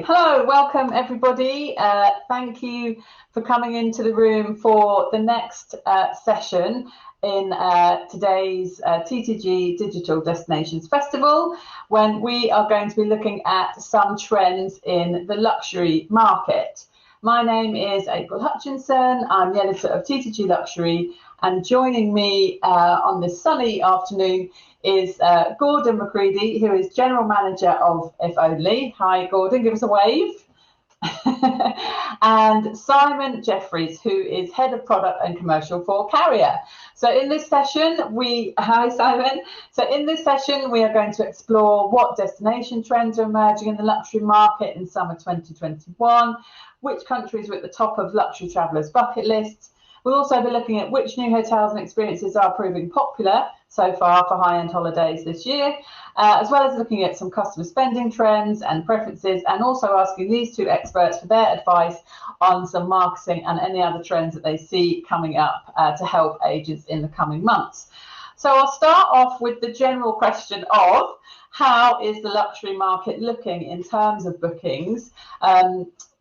Hello, welcome everybody. Thank you for coming into the room for the next session in today's TTG Digital Destinations Festival, when we are going to be looking at some trends in the luxury market. My name is April Hutchinson. I'm the editor of TTG Luxury, and joining me on this sunny afternoon is Gordon McCready, who is General Manager of If Only. Hi, Gordon, give us a wave. And Simon Jeffries, who is Head of Product and Commercial for Carrier. So in this session, hi Simon. So in this session, we are going to explore what destination trends are emerging in the luxury market in summer 2021, which countries are at the top of luxury travellers' bucket lists. We'll also be looking at which new hotels and experiences are proving popular so far for high-end holidays this year, as well as looking at some customer spending trends and preferences, and also asking these two experts for their advice on some marketing and any other trends that they see coming up to help agents in the coming months. So I'll start off with the general question of how is the luxury market looking in terms of bookings?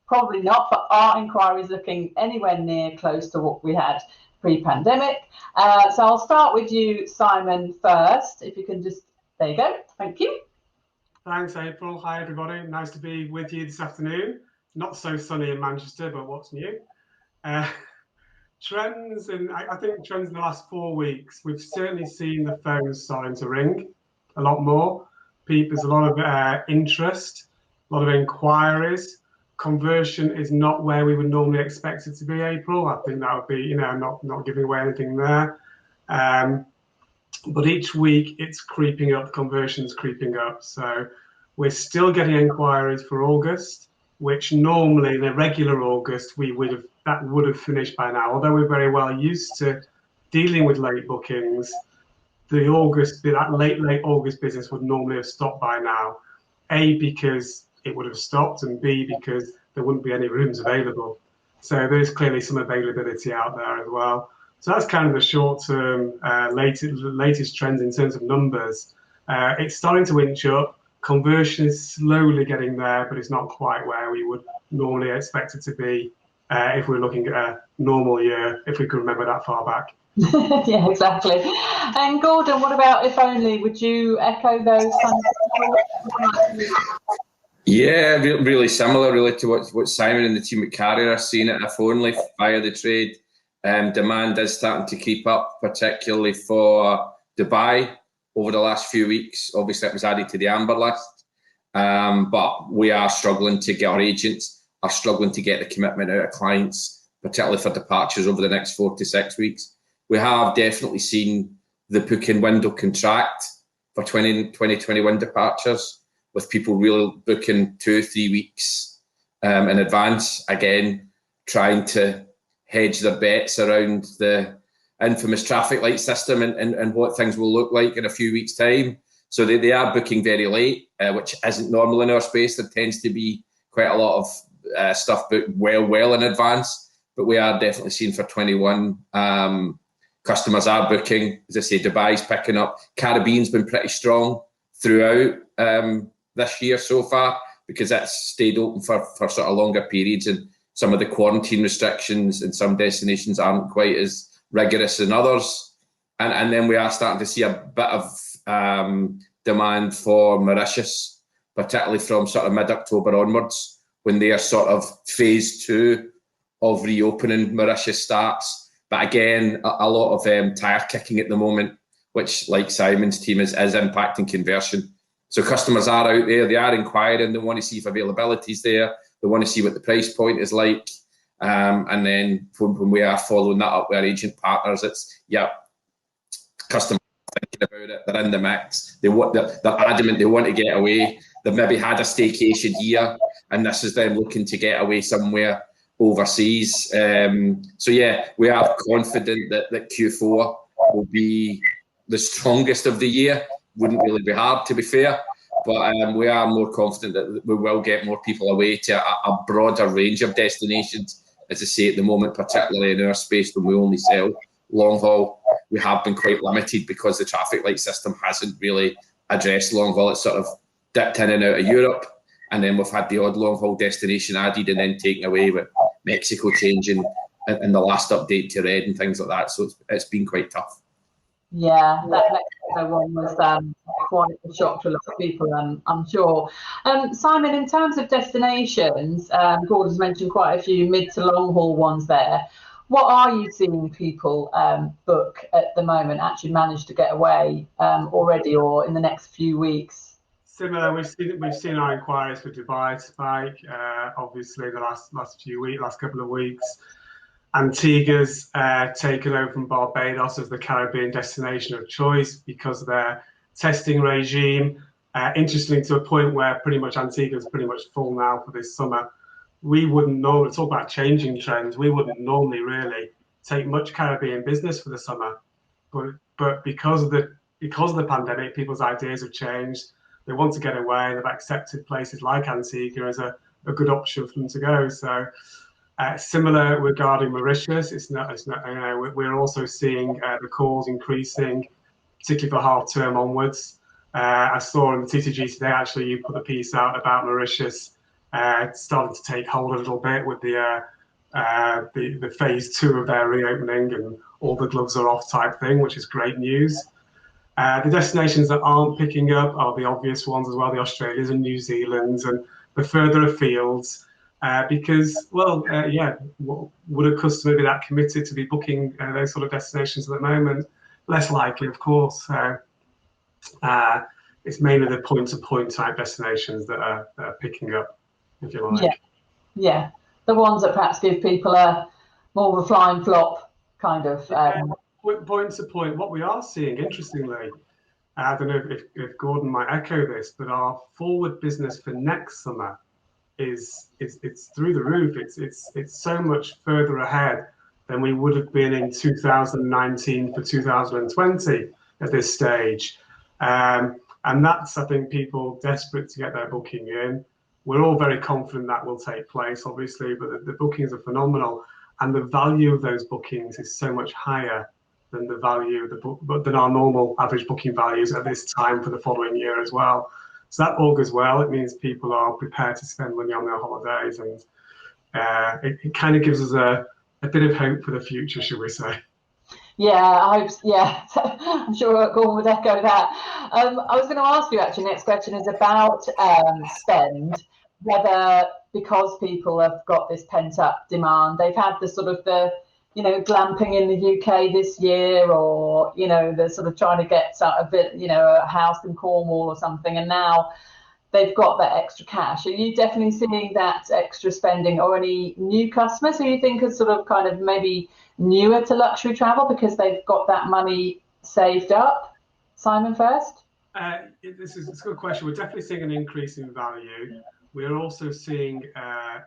Probably not, but are inquiries looking anywhere near close to what we had pre-pandemic? So I'll start with you, Simon, first. If you can just, there you go. Thank you. Thanks, April. Hi, everybody. Nice to be with you this afternoon. Not so sunny in Manchester, but what's new? Trends, and I think trends in the last 4 weeks, we've certainly seen the phones starting to ring a lot more. There's a lot of interest, a lot of inquiries. Conversion is not where we would normally expect it to be, April. I think that would be, not giving away anything there. But each week it's creeping up, the conversion's creeping up. So we're still getting inquiries for August, which normally in a regular August, that would have finished by now. Although we're very well used to dealing with late bookings, that late August business would normally have stopped by now. A, because it would have stopped, and B, because there wouldn't be any rooms available. So there's clearly some availability out there as well. So that's kind of the short-term latest trends in terms of numbers. It's starting to inch up. Conversion is slowly getting there, but it's not quite where we would normally expect it to be if we're looking at a normal year, if we could remember that far back. Yeah, exactly. And Gordon, what about If Only? Would you echo those kind of... Yeah, really similar really to what Simon and the team at Carrier are seeing at If Only via the trade. Demand is starting to creep up, particularly for Dubai over the last few weeks. Obviously, it was added to the amber list, but we are struggling to get, our agents are struggling to get the commitment out of clients, particularly for departures over the next 4 to 6 weeks. We have definitely seen the booking window contract for 2021 departures, with people really booking 2 or 3 weeks in advance, again, trying to hedge their bets around the infamous traffic light system and what things will look like in a few weeks' time. So they are booking very late, which isn't normal in our space. There tends to be quite a lot of stuff booked well in advance, but we are definitely seeing for 21, customers are booking. As I say, Dubai's picking up. Caribbean's been pretty strong throughout this year so far, because that's stayed open for sort of longer periods, and some of the quarantine restrictions in some destinations aren't quite as rigorous as others. And then we are starting to see a bit of demand for Mauritius, particularly from sort of mid-October onwards, when their sort of phase 2 of reopening Mauritius starts. But again, a lot of tire kicking at the moment, which, like Simon's team, is impacting conversion. So customers are out there, they are inquiring, they want to see if availability is there, they want to see what the price point is like. And then when we are following that up with our agent partners, it's, customers are thinking about it, they're in the mix, they're adamant they want to get away. They've maybe had a staycation here, and this is them looking to get away somewhere overseas. So yeah, we are confident that Q4 will be the strongest of the year. Wouldn't really be hard, to be fair, but we are more confident that we will get more people away to a broader range of destinations. As I say, at the moment, particularly in our space, when we only sell long haul, we have been quite limited because the traffic light system hasn't really addressed long haul. It's sort of dipped in and out of Europe, and then we've had the odd long-haul destination added and then taken away, with Mexico changing in the last update to red and things like that. So it's been quite tough. Yeah, that Mexico one was quite a shock to a lot of people, I'm sure. Simon, in terms of destinations, Gordon's mentioned quite a few mid to long haul ones there. What are you seeing people book at the moment, actually manage to get away already or in the next few weeks? Similar, we've seen our inquiries for Dubai spike, obviously the last couple of weeks. Antigua's taken over from Barbados as the Caribbean destination of choice because of their testing regime. Interestingly, to a point where pretty much Antigua's pretty much full now for this summer. We wouldn't normally talk about changing trends. We wouldn't normally really take much Caribbean business for the summer, but because of the pandemic, people's ideas have changed. They want to get away. They've accepted places like Antigua as a good option for them to go. So. Similar regarding Mauritius, we're also seeing the calls increasing, particularly for half term onwards. I saw in the TTG today, actually, you put a piece out about Mauritius starting to take hold a little bit with the phase 2 of their reopening and all the gloves are off type thing, which is great news. The destinations that aren't picking up are the obvious ones as well, the Australias and New Zealands and the further afields. Because, would a customer be that committed to be booking those sort of destinations at the moment? Less likely, of course. It's mainly the point-to-point type destinations that are picking up, if you like. Yeah. The ones that perhaps give people more of a flying flop kind of. Point-to-point. What we are seeing, interestingly, I don't know if Gordon might echo this, but our forward business for next summer it's through the roof. It's so much further ahead than we would have been in 2019 for 2020 at this stage. And that's, I think, people desperate to get their booking in. We're all very confident that will take place, obviously, but the bookings are phenomenal. And the value of those bookings is so much higher than the value than our normal average booking values at this time for the following year as well. So that augurs well. It means people are prepared to spend money on their holidays, and it kind of gives us a bit of hope for the future, should we say? Yeah, I hope. Yeah, I'm sure Gordon would echo that. I was going to ask you actually. Next question is about spend. Whether because people have got this pent up demand, they've had the sort of glamping in the UK this year, or they're sort of trying to get a bit, a house in Cornwall or something, and now they've got that extra cash. Are you definitely seeing that extra spending, or any new customers who you think are sort of kind of maybe newer to luxury travel because they've got that money saved up? Simon first. It's a good question. We're definitely seeing an increase in value. We're also seeing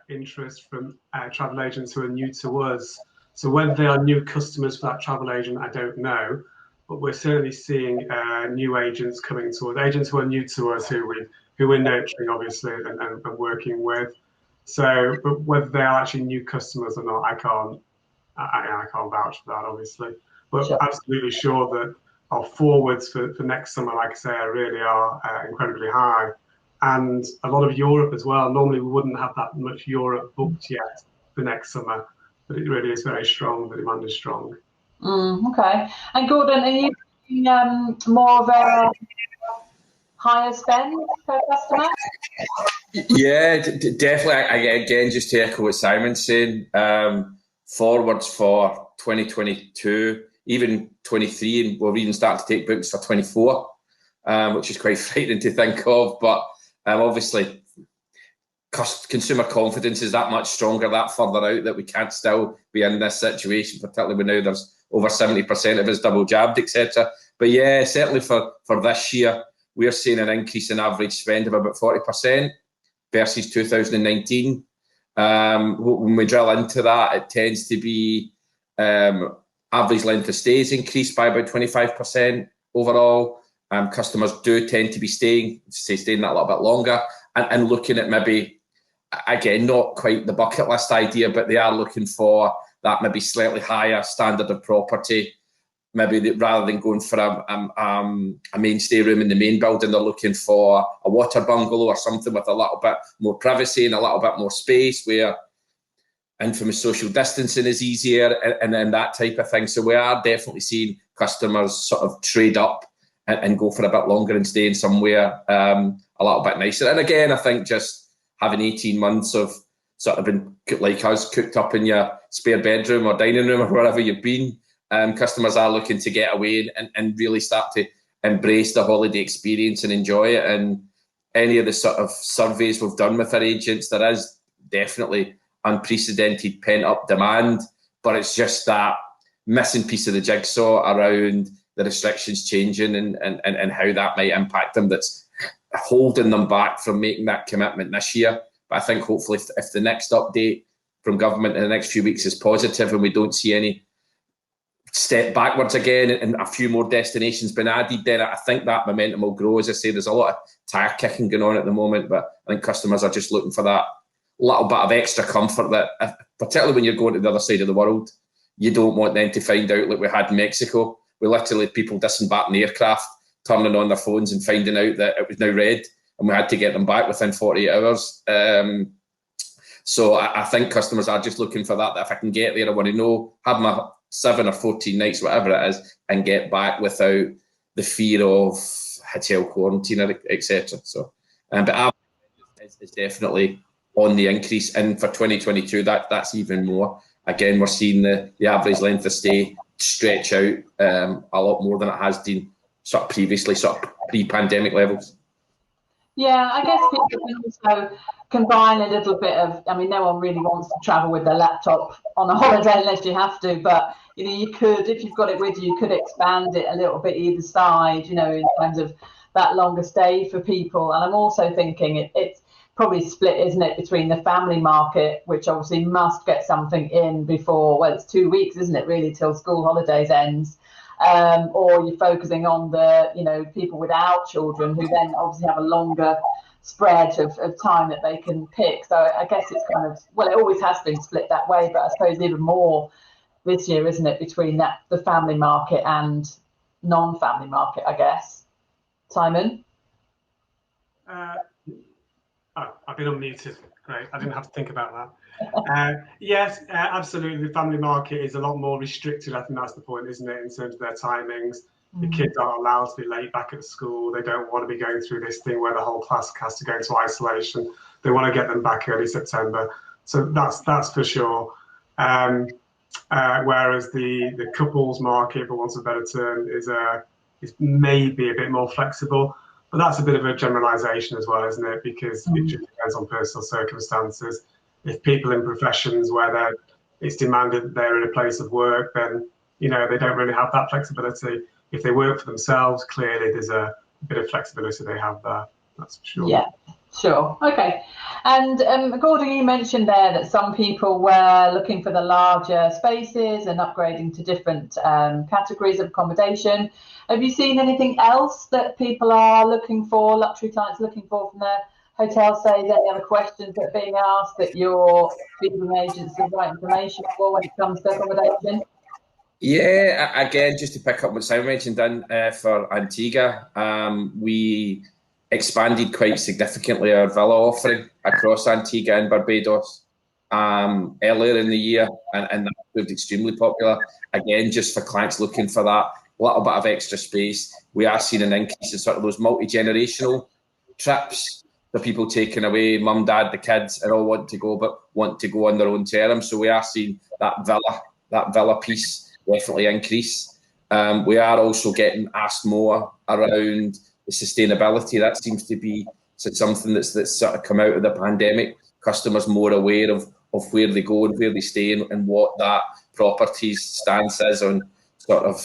interest from travel agents who are new to us. So whether they are new customers for that travel agent, I don't know, but we're certainly seeing new agents coming to us, agents who are new to us, who we're nurturing, obviously, and working with. So, but whether they are actually new customers or not, I can't vouch for that, obviously. But sure. Absolutely sure that our forwards for next summer, like I say, really are incredibly high. And a lot of Europe as well. Normally we wouldn't have that much Europe booked yet for next summer, but it really is very strong. The demand is strong. Okay. And Gordon, are you seeing more of a higher spend per customer? Yeah, definitely. Again, just to echo what Simon's saying, forwards for 2022, even 23, and we're even starting to take books for 24, which is quite frightening to think of. But obviously, consumer confidence is that much stronger, that further out, that we can't still be in this situation, particularly when now there's over 70% of us double jabbed, etc. But yeah, certainly for this year, we're seeing an increase in average spend of about 40% versus 2019. When we drill into that, it tends to be average length of stays increased by about 25% overall. Customers do tend to be staying that a little bit longer and looking at maybe, again, not quite the bucket list idea, but they are looking for that maybe slightly higher standard of property, maybe rather than going for a mainstay room in the main building, they're looking for a water bungalow or something with a little bit more privacy and a little bit more space where infamous social distancing is easier and that type of thing. So we are definitely seeing customers sort of trade up and go for a bit longer and stay in somewhere a little bit nicer. And again, I think just having 18 months of sort of been like us cooked up in your spare bedroom or dining room or wherever you've been, customers are looking to get away and really start to embrace the holiday experience and enjoy it. And any of the sort of surveys we've done with our agents, there is definitely unprecedented pent-up demand, but it's just that missing piece of the jigsaw around the restrictions changing and how that might impact them that's holding them back from making that commitment this year. But I think hopefully if the next update from government in the next few weeks is positive and we don't see any step backwards again and a few more destinations been added, then I think that momentum will grow. As I say, there's a lot of tire kicking going on at the moment, but I think customers are just looking for that little bit of extra comfort that, particularly when you're going to the other side of the world, you don't want them to find out like we had in Mexico. We literally had people disembarking the aircraft, turning on their phones and finding out that it was now red, and we had to get them back within 48 hours. So I think customers are just looking for that if I can get there, I want to know, have my 7 or 14 nights, whatever it is, and get back without the fear of hotel quarantine, etc. So, but it's definitely on the increase, and for 2022, that's even more. Again, we're seeing the average length of stay stretch out a lot more than it has been sort of previously, sort of pre-pandemic levels. Yeah, I guess people can also combine a little bit of, I mean, no one really wants to travel with their laptop on a holiday unless you have to, but, you know, you could, if you've got it with you, you could expand it a little bit either side, you know, in terms of that longer stay for people. And I'm also thinking it's probably split, isn't it, between the family market, which obviously must get something in before, well, it's 2 weeks, isn't it, really, till school holidays ends. Or you're focusing on the, you know, people without children who then obviously have a longer spread of time that they can pick. So I guess it's kind of, well, it always has been split that way, but I suppose even more this year, isn't it, between the family market and non-family market, I guess. Simon? I've been unmuted. Great. I didn't have to think about that. Yes, absolutely. The family market is a lot more restricted. I think that's the point, isn't it, in terms of their timings. The kids aren't allowed to be late back at school. They don't want to be going through this thing where the whole class has to go into isolation. They want to get them back early September. So that's for sure. Whereas the couples market, for want of a better term, is maybe a bit more flexible. But that's a bit of a generalisation as well, isn't it? Because it just depends on personal circumstances. If people in professions where it's demanded that they're in a place of work, then, you know, they don't really have that flexibility. If they work for themselves, clearly there's a bit of flexibility they have there. That's for sure. Yeah, sure. Okay. And Gordon, you mentioned there that some people were looking for the larger spaces and upgrading to different categories of accommodation. Have you seen anything else that people are looking for, luxury clients looking for from their hotel stays? Any other questions that are being asked that you're feeding agents the right information for when it comes to accommodation? Yeah, again, just to pick up what Simon mentioned, for Antigua, we expanded quite significantly our villa offering across Antigua and Barbados earlier in the year, and that proved extremely popular. Again, just for clients looking for that little bit of extra space. We are seeing an increase in sort of those multi-generational trips. The people taking away, mum, dad, the kids, and all want to go, but want to go on their own terms. So we are seeing that villa piece definitely increase. We are also getting asked more around the sustainability. That seems to be something that's sort of come out of the pandemic. Customers more aware of where they go and where they stay and what that property's stance is on sort of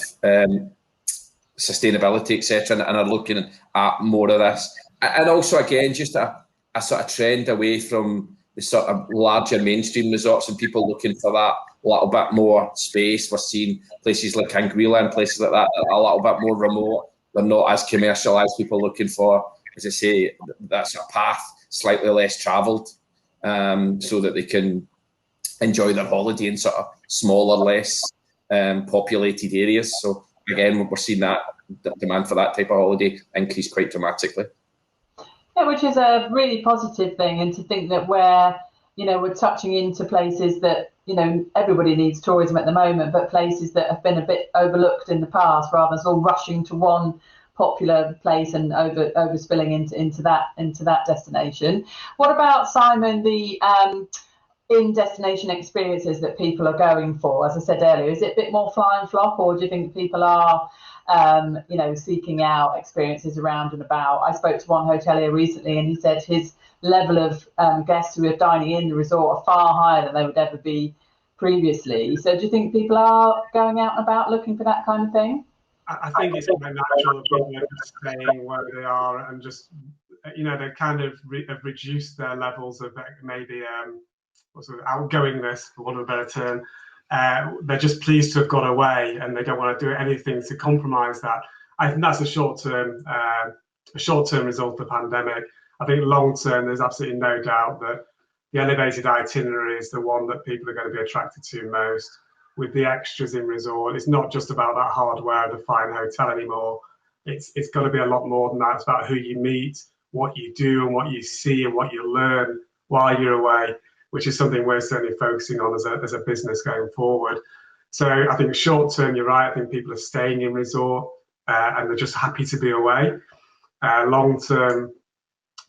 sustainability, etc., and are looking at more of this. And also, again, just a sort of trend away from the sort of larger mainstream resorts and people looking for that little bit more space. We're seeing places like Anguilla and places like that are a little bit more remote. They're not as commercial as people looking for, as I say, that sort of path slightly less travelled, so that they can enjoy their holiday in sort of smaller, less populated areas. So again, we're seeing that demand for that type of holiday increase quite dramatically. Yeah, which is a really positive thing, and to think that we're touching into places that, everybody needs tourism at the moment, but places that have been a bit overlooked in the past, rather than all rushing to one popular place and overspilling into that destination. What about, Simon, the in-destination experiences that people are going for? As I said earlier, is it a bit more fly and flop, or do you think people are seeking out experiences around and about? I spoke to one hotelier recently, and he said his level of guests who are dining in the resort are far higher than they would ever be previously. So do you think people are going out and about looking for that kind of thing? I think it's quite natural that people are just staying where they are and just, they kind of have reduced their levels of maybe outgoingness, for want of a better term. They're just pleased to have got away, and they don't want to do anything to compromise that. I think that's a short-term result of the pandemic. I think long-term, there's absolutely no doubt that the elevated itinerary is the one that people are going to be attracted to most. With the extras in resort, it's not just about that hardware of the fine hotel anymore. It's got to be a lot more than that. It's about who you meet, what you do, and what you see, and what you learn while you're away, which is something we're certainly focusing on as a business going forward. So I think short term, you're right. I think people are staying in resort and they're just happy to be away. Long term,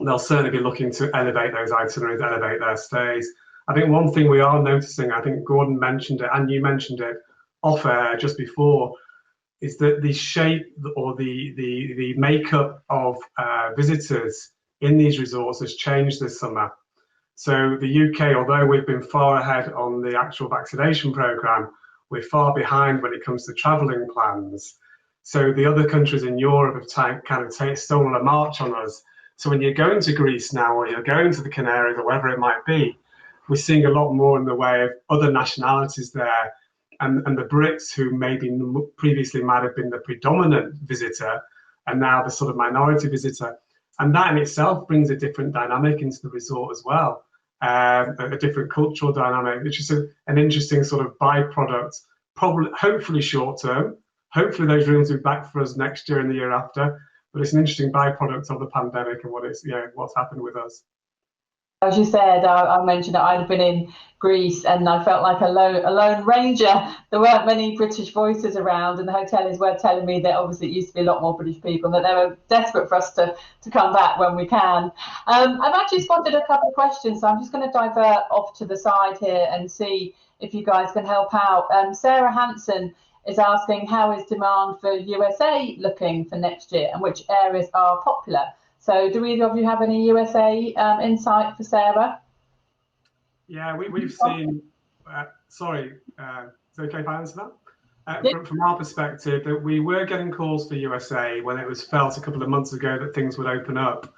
they'll certainly be looking to elevate those itineraries, elevate their stays. I think one thing we are noticing, I think Gordon mentioned it, and you mentioned it off air just before, is that the shape or the makeup of visitors in these resorts has changed this summer. So the UK, although we've been far ahead on the actual vaccination programme, we're far behind when it comes to travelling plans. So the other countries in Europe have kind of stolen a march on us. So when you're going to Greece now, or you're going to the Canaries, or wherever it might be, we're seeing a lot more in the way of other nationalities there. And the Brits, who maybe previously might have been the predominant visitor, and now the sort of minority visitor. And that in itself brings a different dynamic into the resort as well, a different cultural dynamic, which is an interesting sort of byproduct, probably, hopefully short term. Hopefully those rooms will be back for us next year and the year after. But it's an interesting byproduct of the pandemic and what's happened with us. As you said, I mentioned that I'd been in Greece and I felt like a lone ranger. There weren't many British voices around, and the hoteliers were telling me that obviously it used to be a lot more British people, and that they were desperate for us to come back when we can. I've actually spotted a couple of questions, so I'm just going to divert off to the side here and see if you guys can help out. Sarah Hanson is asking, how is demand for USA looking for next year, and which areas are popular? So do either of you have any USA insight for Sarah? Yeah, we've seen, sorry, is it okay if I answer that? From our perspective, that we were getting calls for USA when it was felt a couple of months ago that things would open up.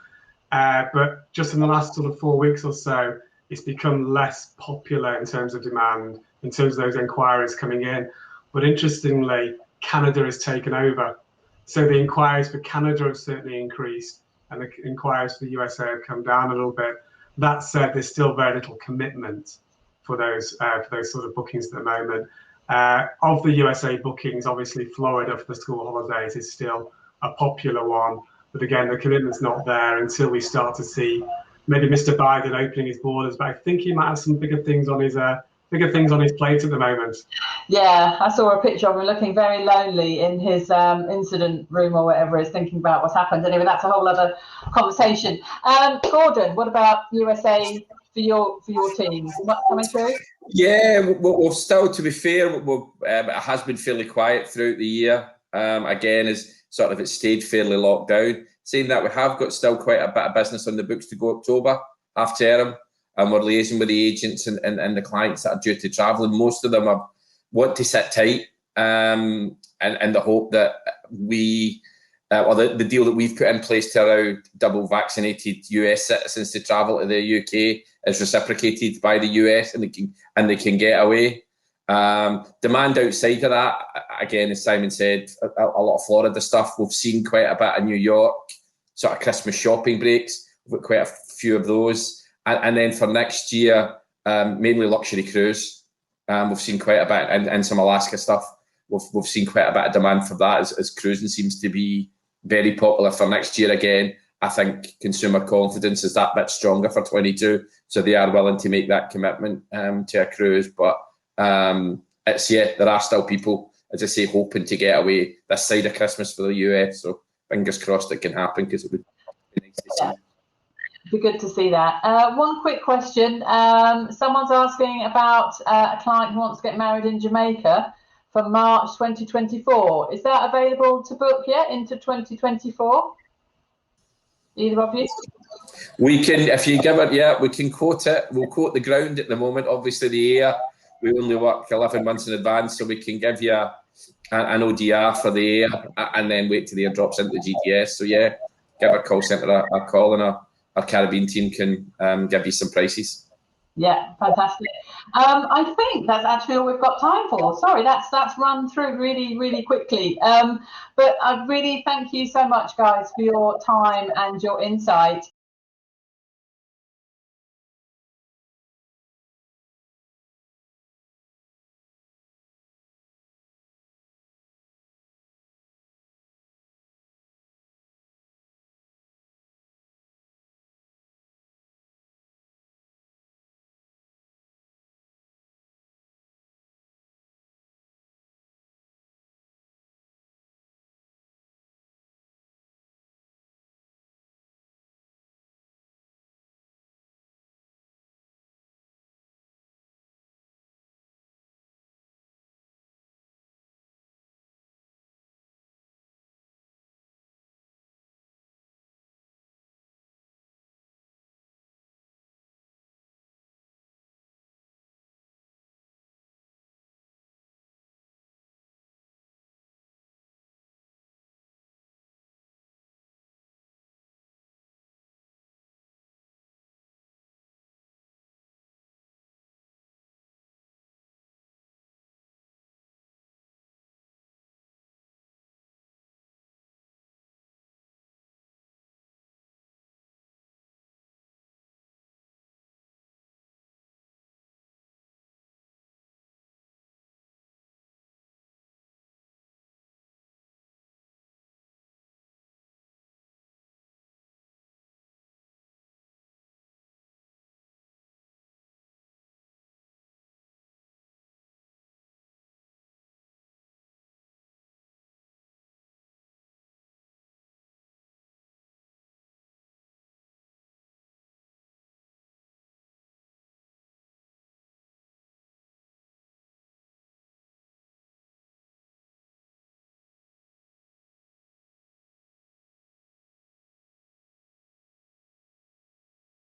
But just in the last sort of 4 weeks or so, it's become less popular in terms of demand, in terms of those inquiries coming in. But interestingly, Canada has taken over. So the inquiries for Canada have certainly increased, and the inquiries for the USA have come down a little bit. That said, there's still very little commitment for those sort of bookings at the moment. Of the USA bookings, obviously Florida for the school holidays is still a popular one. But again, the commitment's not there until we start to see maybe Mr. Biden opening his borders. But I think he might have some bigger things on his plate at the moment. Yeah, I saw a picture of him looking very lonely in his incident room or whatever it is, thinking about what's happened. Anyway, that's a whole other conversation. Gordon, what about USA for your team? What's coming through? Yeah, we've still, to be fair, it has been fairly quiet throughout the year. Again, as sort of it stayed fairly locked down. Saying that, we have got still quite a bit of business on the books to go October, half term. And we're liaising with the agents and the clients that are due to travel. And most of them want to sit tight and the hope that the deal that we've put in place to allow double vaccinated US citizens to travel to the UK is reciprocated by the US and they can get away. Demand outside of that, again, as Simon said, a lot of Florida stuff. We've seen quite a bit of New York, sort of Christmas shopping breaks. We've got quite a few of those. And then for next year, mainly luxury cruise. We've seen quite a bit and some Alaska stuff. we've seen quite a bit of demand for that as cruising seems to be very popular for next year again. I think consumer confidence is that bit stronger for 22, so they are willing to make that commitment to a cruise. But there are still people, as I say, hoping to get away this side of Christmas for the US. So fingers crossed it can happen, because it would be nice to see. Yeah. Be good to see that. One quick question. Someone's asking about a client who wants to get married in Jamaica for March 2024. Is that available to book yet into 2024? Either of you? We can, if you give it, we can quote it. We'll quote the ground at the moment. Obviously, the air, we only work 11 months in advance, so we can give you an ODR for the air and then wait till the air drops into the GTS. So yeah, give our call centre a call, and our Caribbean team can give you some prices. Yeah, fantastic. I think that's actually all we've got time for. Sorry, that's run through really, really quickly. But I really thank you so much, guys, for your time and your insight.